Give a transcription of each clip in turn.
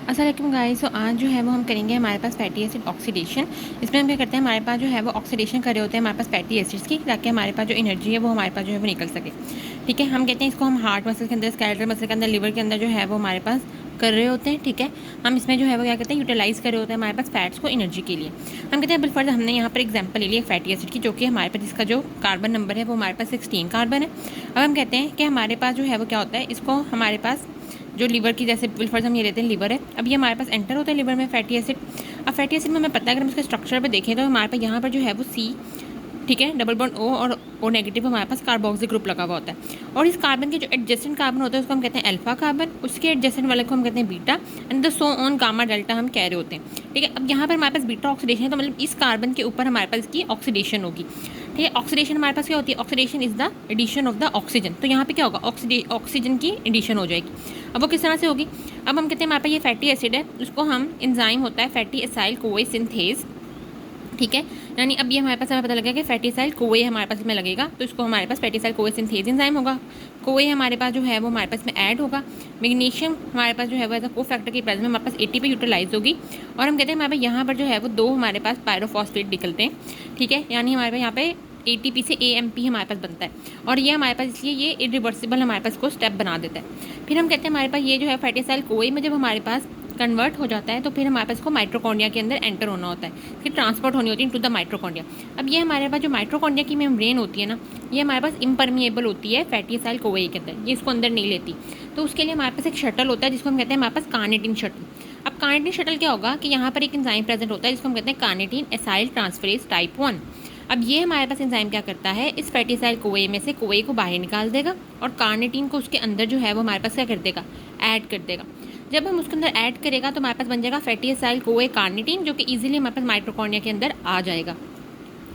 अस्सलाम वालेकुम गाइस। तो आज जो है वो हम करेंगे हमारे पास फैटी एसिड ऑक्सीडेशन। इसमें हम क्या करते हैं, हमारे पास जो है वो ऑक्सीडेशन कर रहे होते हैं हमारे पास फैटी एसिड्स की, ताकि हमारे पास जो एनर्जी है वो हमारे पास जो है वो निकल सके। ठीक है, हम कहते हैं इसको हम हार्ट मसल के अंदर, स्केलेटल मसल के अंदर, लिवर के अंदर जो है वो हमारे पास कर रहे होते हैं। ठीक है, हम इसमें जो है वो क्या करते हैं, यूटिलाइज कर रहे होते हैं हमारे पास फैट्स को एनर्जी के लिए। हम कहते हैं बिलफर्ज हमने यहाँ पर एग्जाम्पल ले लिया फैटी एसिड की, जो कि हमारे पास जिसका जो कार्बन नंबर है वो हमारे पास 16 कार्बन है। अब हम कहते हैं कि हमारे पास जो है वो क्या होता है, इसको हमारे पास जो लीवर की, जैसे बिलफर्ज हम ये लेते हैं लीवर है, अब ये हमारे पास एंटर होता है लीवर में फैटी एसिड। अब फैटी एसिड में हमें पता है, अगर हम इसके स्ट्रक्चर पे देखें तो हमारे पास यहाँ पर जो है वो सी, ठीक है, डबल बॉन्ड ओ और ओ नेगेटिव हमारे पास कार्बोक्सिल ग्रुप लगा हुआ होता है। और इस कार्बन के जो एडजेसेंट कार्बन होता है उसको हम कहते हैं अल्फा कार्बन, उसके एडजेसेंट वाले को हम कहते हैं beta, and the so on gamma delta हम कह रहे होते हैं। ठीक है, अब यहाँ पर हमारे पास बीटा ऑक्सीडेशन है, तो मतलब इस कार्बन के ऊपर हमारे पास इसकी ऑक्सीडेशन होगी। ठीक है, ऑक्सीडेशन हमारे पास क्या होती है, oxidation is the addition of the oxygen. तो यहाँ पे क्या होगा, ऑक्सीजन की एडिशन हो जाएगी। अब वो किस तरह से होगी, अब हम कहते हैं हमारे पास ये फैटी एसिड है, उसको हम एंजाइम होता है फैटी एसाइल कोए सिंथेज। ठीक है, यानी अब ये हमारे पास हमें पता लगा कि फैटी एसाइल कोए हमारे पास इसमें लगेगा, तो इसको हमारे पास फैटी एसाइल कोए सिंथेज एंजाइम होगा। कोए हमारे पास जो है वो हमारे पास में ऐड होगा। मैग्नीशियम हमारे पास जो है वो एज अ को फैक्टर की प्रेजेंस में हमारे पास एटीपी यूटिलाइज होगी। और हम कहते हैं हमारे पास यहाँ पर जो है वो दो हमारे पास पायरोफॉस्फेट निकलते हैं। ठीक है, यानी हमारे पास यहाँ पे एटीपी से एएमपी हमारे पास बनता है, और ये हमारे पास इसलिए ये इरिवर्सिबल हमारे पास को स्टेप बना देता है। फिर हम कहते हैं हमारे पास ये जो है फैटी एसाइल कोए में जब हमारे पास कन्वर्ट हो जाता है, तो फिर हमारे पास को माइट्रोकॉन्ड्रिया के अंदर एंटर होना होता है, फिर ट्रांसपोर्ट होनी होती है टू द माइट्रोकॉन्ड्रिया। अब ये हमारे पास जो माइट्रोकॉन्ड्रिया की मेम्ब्रेन होती है ना, ये हमारे पास इम्परमिएबल होती है फैटी एसाइल कोए के अंदर, ये इसको अंदर नहीं लेती। तो उसके लिए हमारे पास एक शटल होता है जिसको हम कहते हैं हमारे पास कार्निटिन शटल। अब कार्निटिन शटल क्या होगा कि यहाँ पर एक एंजाइम प्रेजेंट होता है जिसको हम कहते हैं कार्निटिन एसाइल ट्रांसफरेज टाइप 1। अब ये हमारे पास एंजाइम क्या करता है, इस फैटी एसाइल कोए में से कोए को बाहर निकाल देगा, और कार्निटिन को उसके अंदर जो है वो हमारे पास क्या कर देगा, ऐड कर देगा। जब हम उसके अंदर ऐड करेगा तो हमारे पास बन जाएगा फैटी एसाइल कोए कार्निटीन, जो कि इजीली हमारे पास माइट्रोकॉन्ड्रिया के अंदर आ जाएगा।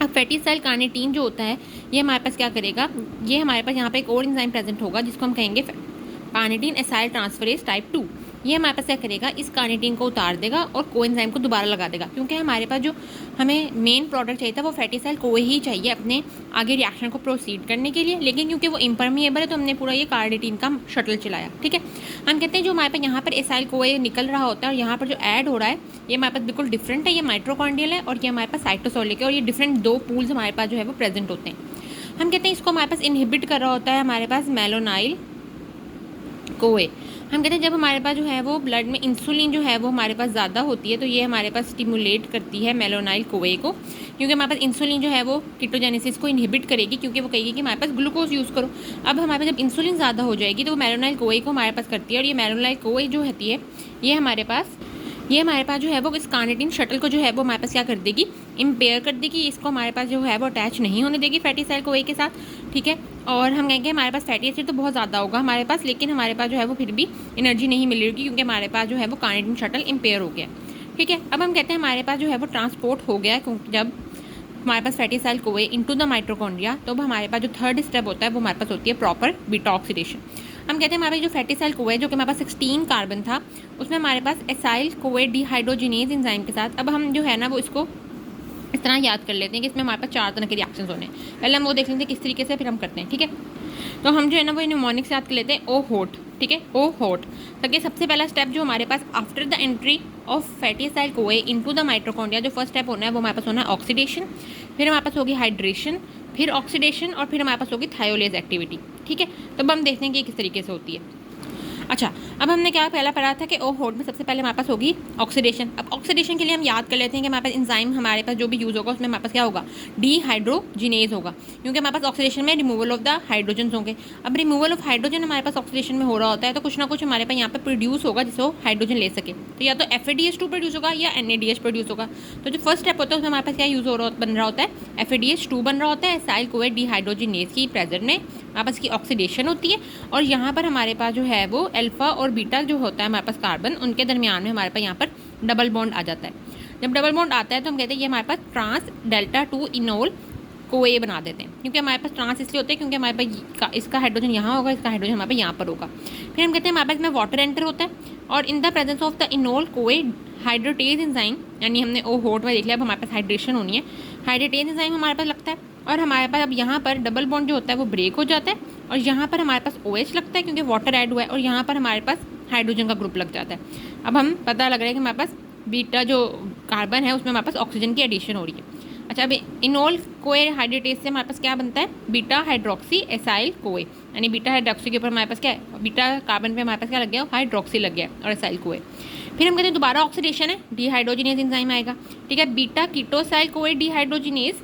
अब फैटी एसाइल कार्निटीन जो होता है, ये हमारे पास क्या करेगा, ये हमारे पास यहाँ पे एक और एंजाइम प्रेजेंट होगा जिसको हम कहेंगे कार्निटीन एसाइल ट्रांसफरेज टाइप 2। ये हमारे पास क्या करेगा, इस कार्निटीन को उतार देगा और कोएंजाइम को दोबारा लगा देगा, क्योंकि हमारे पास जो हमें मेन प्रोडक्ट चाहिए था वो फैटी एसाइल कोए ही चाहिए अपने आगे रिएक्शन को प्रोसीड करने के लिए, लेकिन क्योंकि वो इम्परमिएबल है तो हमने पूरा ये कार्निटीन का शटल चलाया। ठीक है, हम कहते हैं जो हमारे पास यहाँ पर एसाइल कोए निकल रहा होता है और यहाँ पर जो ऐड हो रहा है, ये हमारे पास बिल्कुल डिफरेंट है, ये माइट्रोकॉन्ड्रियल है और ये हमारे पास साइटोसोलिक है, और ये डिफरेंट दो पूल्स हमारे पास जो है वो प्रेजेंट होते हैं। हम कहते हैं इसको हमारे पास इनहिबिट कर रहा होता है हमारे पास मेलोनाइल कोए। हम कहते हैं जब हमारे पास जो है वो ब्लड में इंसुलिन जो है वो हमारे पास ज़्यादा होती है, तो ये हमारे पास स्टिमुलेट करती है मेलोनाइल कोए को, क्योंकि हमारे पास इंसुलिन जो है वो कीटोजेनेसिस को इनहिबिट करेगी, क्योंकि वो कहेगी कि हमारे पास ग्लूकोज यूज़ करो। अब हमारे पास जब इंसुलिन ज़्यादा हो जाएगी तो वो मेलोनाइल कोए को हमारे पास करती है, और ये मेलोनाइल कोए जो होती है ये हमारे पास जो है वो इस कार्निटिन शटल को जो है वो हमारे पास क्या कर देगी, इम्पेयर कर देगी, इसको हमारे पास जो है वो अटैच नहीं होने देगी फैटी एसाइल कोए के साथ। ठीक है, और हम कहेंगे हमारे पास फैटी एसिड तो बहुत ज़्यादा होगा हमारे पास, लेकिन हमारे पास जो है वो फिर भी एनर्जी नहीं मिलेगी, क्योंकि हमारे पास जो है वो कार्निटिन शटल इम्पेयर हो गया। ठीक है, अब हम कहते हैं हमारे पास जो है वो ट्रांसपोर्ट हो गया, क्योंकि जब हमारे पास fatty acyl CoA into the mitochondria, तो हमारे पास जो थर्ड स्टेप होता है वो हमारे पास होती है प्रॉपर बीटा ऑक्सीडेशन। हम कहते हैं हमारे पास जो फैटी एसाइल कोए जो कि हमारे पास 16 कार्बन था, उसमें हमारे पास एसाइल कोए डिहाइड्रोजिनेज एंजाइम के साथ, अब हम जो है ना वो इसको इस तरह याद कर लेते हैं कि इसमें हमारे पास 4 तरह के रिएक्शंस होने हैं। पहले हम वो देख लेते हैं किस तरीके से, फिर हम करते हैं। ठीक है, तो हम जो है ना वो न्यूमोनिक से याद कर लेते हैं ओ होट। ठीक है, ओ होट, ताकि सबसे पहला स्टेप जो हमारे पास after the entry of fatty acyl CoA into the mitochondria, जो फर्स्ट स्टेप होना है वो हमारे पास होना है ऑक्सीडेशन, फिर हमारे पास होगी हाइड्रेशन, फिर ऑक्सीडेशन, और फिर हमारे पास होगी थायोलेज एक्टिविटी। ठीक है, तो अब हम देखते हैं कि किस तरीके से होती है। अच्छा, अब हमने क्या पहला पढ़ा था कि ओ होट में सबसे पहले हमारे पास होगी ऑक्सीडेशन। अब ऑक्सीडेशन के लिए हम याद कर लेते हैं कि हमारे पास एंजाइम हमारे पास जो भी यूज़ होगा उसमें हमारे पास क्या होगा, डिहाइड्रोजिनेज होगा, क्योंकि हमारे पास ऑक्सीडेशन में रिमूवल ऑफ द हाइड्रोजन होंगे। अब रिमूवल ऑफ हाइड्रोजन हमारे पास ऑक्सीडेशन में हो रहा होता है, तो कुछ ना कुछ हमारे पास यहाँ पर प्रोड्यूस होगा जिससे वो हाइड्रोजन ले सके, तो या तो FADH2 प्रोड्यूस होगा या NADH प्रोड्यूस होगा। तो जो फर्स्ट स्टेप होता है उसमें हमारे पास क्या यूज़ बन रहा होता है, FADH2 बन रहा होता है एसाइल कोए डिहाइड्रोजिनेज की प्रेजेंट में हमारे पास की ऑक्सीडेशन होती है, और यहाँ पर हमारे पास जो है वो अल्फा और बीटा जो होता है हमारे पास कार्बन, उनके दरमियान में हमारे पास यहाँ पर डबल बॉन्ड आ जाता है। जब डबल बॉन्ड आता है तो हम कहते हैं ये हमारे पास ट्रांस डेल्टा 2 इनोल कोए बना देते हैं, क्योंकि हमारे पास ट्रांस इसलिए होते हैं क्योंकि हमारे पास इसका हाइड्रोजन यहाँ होगा, इसका हाइड्रोजन हमारे पास यहाँ पर होगा। फिर हम कहते हैं हमारे पास में वाटर एंटर होता है, और in the presence of the enol कोए हाइड्रोटेज एंजाइम, यानी हमने ओ होट में देख लिया, अब हमारे पास हाइड्रेशन होनी है, हाइड्रोटेज एंजाइम हमारे पास लगता है, और हमारे पास अब यहाँ पर डबल बॉन्ड जो होता है वो ब्रेक हो जाता है, और यहाँ पर हमारे पास OH लगता है क्योंकि वाटर ऐड हुआ है, और यहाँ पर हमारे पास हाइड्रोजन का ग्रुप लग जाता है। अब हम पता लग रहा है कि हमारे पास बीटा जो कार्बन है उसमें हमारे पास ऑक्सीजन की एडिशन हो रही है। अच्छा, अब इनोल कोए हाइड्रेटेज से हमारे पास क्या बनता है, बीटा हाइड्रोक्सी एसाइल कोए, यानी बीटा हाइड्रोक्सी के ऊपर हमारे पास क्या है, बीटा कार्बन पे हमारे पास क्या लग गया, हाइड्रोक्सी लग गया और एसाइल कोए। फिर हम कहते हैं दोबारा ऑक्सीडेशन है, डीहाइड्रोजिनेज एंजाइम आएगा, ठीक है, बीटा कीटोसाइल कोए dehydrogenase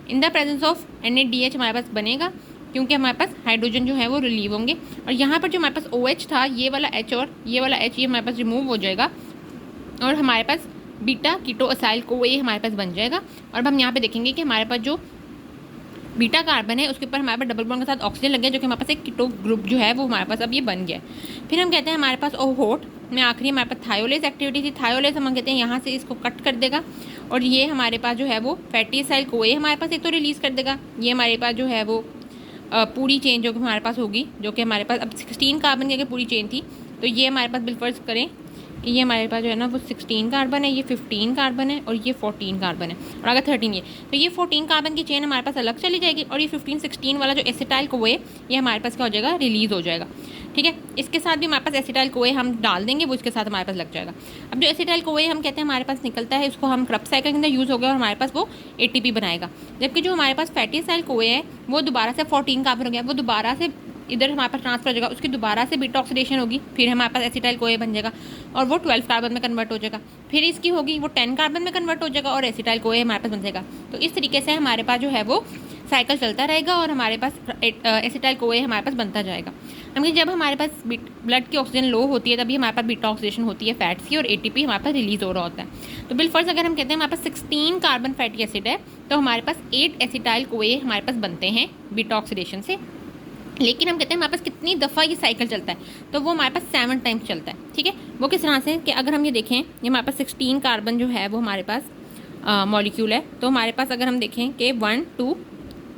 in the presence of NADH हमारे पास बनेगा, क्योंकि हमारे पास हाइड्रोजन जो है वो रिलीव होंगे। और यहाँ पर जो हमारे पास OH था, ये वाला H और ये वाला H, ये हमारे पास रिमूव हो जाएगा और हमारे पास बीटा कीटो असाइल कोए हमारे पास बन जाएगा। और अब हम यहाँ पे देखेंगे कि हमारे पास जो बीटा कार्बन है उसके ऊपर हमारे पास डबल बॉन्ड के साथ ऑक्सीजन लग गया, जो कि हमारे पास एक कीटो ग्रुप जो है वो हमारे पास अब ये बन गया है। फिर हम कहते हैं हमारे पास ओहोट में आखिरी हमारे पास थायोलेज एक्टिविटी थी, थायोलेज हम कहते हैं यहाँ से इसको कट कर देगा और ये हमारे पास जो है वो फैटी एसाइल कोए हमारे पास एक तो रिलीज़ कर देगा। ये हमारे पास जो है वो पूरी चेन जो कि हमारे पास होगी, जो कि हमारे पास अब 16 कार्बन की अगर पूरी चेन थी तो ये हमारे पास बिलफर्ज करें कि ये हमारे पास जो है ना वो 16 कार्बन है, ये 15 कार्बन है और ये 14 कार्बन है, और अगर 13 ये, तो ये 14 कार्बन की चेन हमारे पास अलग चली जाएगी और ये 15-16 वाला जो एसिटाइल कोए ये हमारे पास क्या हो जाएगा, रिलीज़ हो जाएगा। ठीक है, इसके साथ भी हमारे पास एसिटाइल कोए हम डाल देंगे, वो इसके साथ हमारे पास लग जाएगा। अब जो एसिटाइल कोए हम कहते हैं हमारे पास निकलता है, उसको हम क्रब साइकिल के अंदर यूज़ हो गया और हमारे पास वो ATP बनाएगा। जबकि जो हमारे पास फैटी एसाइल कोए है वो दोबारा से 14 कार्बन हो गया, वो दोबारा से इधर हमारे पास ट्रांसफर हो जाएगा, उसकी दोबारा से बीटा ऑक्सीडेशन होगी, फिर हमारे पास एसिटाइल कोए बन जाएगा और वो 12 कार्बन में कन्वर्ट हो जाएगा, फिर इसकी होगी वो 10 कार्बन में कन्वर्ट हो जाएगा और एसिटाइल कोए हमारे पास बन जाएगा। तो इस तरीके से हमारे पास जो है वो साइकिल चलता रहेगा और हमारे पास एसिटाइल कोए हमारे पास बनता जाएगा। हम जब हमारे पास ब्लड की ऑक्सीजन लो होती है तभी हमारे पास बीटा ऑक्सीडेशन होती है फैट्स की और ATP हमारे पास रिलीज हो रहा होता है। तो बिलफर्ज अगर हम कहते हैं हमारे पास 16 कार्बन फैटी एसिड है तो हमारे पास 8 एसिटाइल कोए हमारे पास बनते हैं बीटा ऑक्सीडेशन से। लेकिन हम कहते हैं हमारे पास कितनी दफ़ा ये साइकिल चलता है, तो वो हमारे पास 7 टाइम्स चलता है। ठीक है, वो किस तरह से कि अगर हम ये देखें, ये हमारे पास 16 कार्बन जो है वो हमारे पास मॉलिक्यूल है, तो हमारे पास अगर हम देखें कि 1 2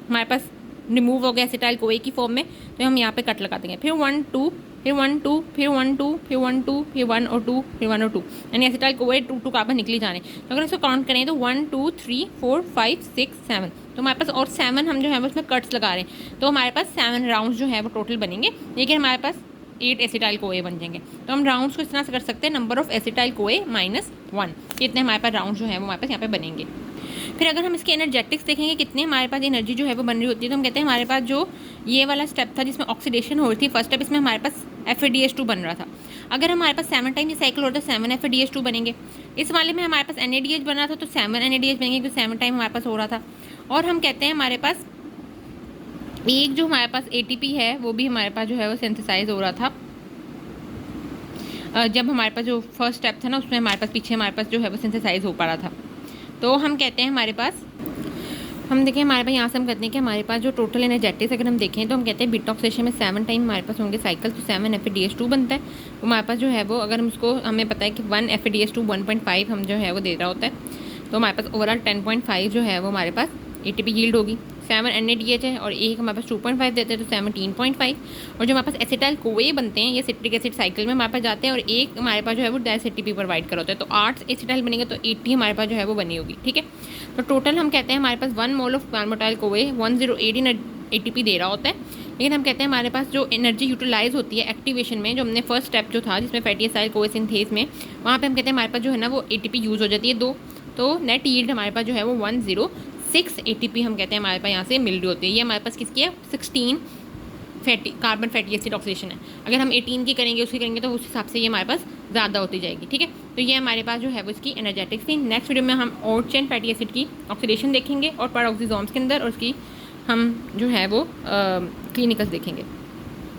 हमारे पास रिमूव हो गया एसिटाइल कोए की फॉर्म में, तो हम यहाँ पे कट लगा देंगे, फिर 1 2 फिर 1 2 फिर 1 2 फिर 1 2 फिर 1 और 2 फिर 1 और 2, यानी एसिटाइल कोए 2 कार्बन निकली जाने। तो अगर इसको काउंट करें तो 1 2 3 4 5 6 7, तो हमारे पास और 7 हम जो है उसमें कट्स लगा रहे हैं, तो हमारे पास 7 राउंड्स जो है वो टोटल बनेंगे, लेकिन हमारे पास 8 एसिटाइल कोए बन जाएंगे। तो हम राउंड्स को इस तरह से कर सकते हैं, नंबर ऑफ एसिटाइल कोए -1, इतने हमारे पास राउंड जो है वो हमारे पास यहाँ पे बनेंगे। फिर अगर हम इसके एनर्जेटिक्स देखेंगे कितने हमारे पास एनर्जी जो है वो बन रही होती है, तो हम कहते हैं हमारे पास जो ये वाला स्टेप था जिसमें ऑक्सीडेशन हो रही थी, फर्स्ट स्टेप, इसमें हमारे पास FADH2 बन रहा था। अगर हमारे पास 7 टाइम ये साइकिल हो रहा था 7 FADH2 बनेंगे। इस वाले में हमारे पास NADH बन रहा था तो 7 NADH बनेंगे, क्योंकि 7 टाइम हमारे पास हो रहा था। और हम कहते हैं हमारे पास एक जो हमारे पास ATP है वो भी हमारे पास जो है वो सिंथेसाइज हो रहा था। जब हमारे पास जो फर्स्ट स्टेप था ना उसमें हमारे पास पीछे हमारे पास जो है वो सिंथेसाइज हो पा रहा था। तो हम कहते हैं हमारे पास, हम देखें हमारे पास यहाँ से हम कहते हैं कि हमारे पास जो टोटल एनर्जेटिक्स अगर हम देखें तो हम कहते हैं बीटा ऑक्सीडेशन में 7 टाइम हमारे पास होंगे साइकिल, तो 7 FADH2 बनता है। तो हमारे पास जो है वो अगर हम उसको, हमें पता है कि 1 FADH2 1.5 हम जो है वो दे रहा होता है, तो हमारे पास ओवरऑल 10.5 जो है वो हमारे पास ATP यील्ड होगी। 7 NADH है और एक हमारे पास 2.5 देते हैं तो 17.5, और जो हमारे पास एसिटाइल कोए बनते हैं ये सिट्रिक एसिड साइकिल में हमारे पास जाते हैं और एक हमारे पास जो है वो डाइस ATP प्रोवाइड कर होता है, तो 8 एसिटाइल बनेंगे तो 80 हमारे पास जो है वो बनी होगी। ठीक है, तो टोटल हम कहते हैं हमारे पास 1 मोल ऑफ कार्बोटाइल कोए 108 ATP दे रहा होता है। लेकिन हम कहते हैं हमारे पास जो एनर्जी यूटिलाइज होती है एक्टिवेशन में, जो हमने फर्स्ट स्टेप जो था जिसमें फैटी एसाइल कोए सिंथेस में, वहाँ पे हम कहते हैं हमारे पास जो है ना वो ATP यूज़ हो जाती है 2, तो नेट यील्ड हमारे पास जो है वो 106 ATP हम कहते हैं हमारे पास यहाँ से मिल रही होती है। ये हमारे पास किसकी है, 16 कार्बन फैटी एसिड ऑक्सीडेशन है। अगर हम 18 की करेंगे उसकी करेंगे तो उस हिसाब से ये हमारे पास ज़्यादा होती जाएगी। ठीक है, तो ये हमारे पास जो है वो इसकी एनर्जेटिक्स थी। नेक्स्ट वीडियो में हम आउट चेन फैटी एसिड की ऑक्सीडेशन देखेंगे और पैराऑक्सीजोम्स के अंदर, और उसकी हम जो है वो क्लिनिकल्स देखेंगे।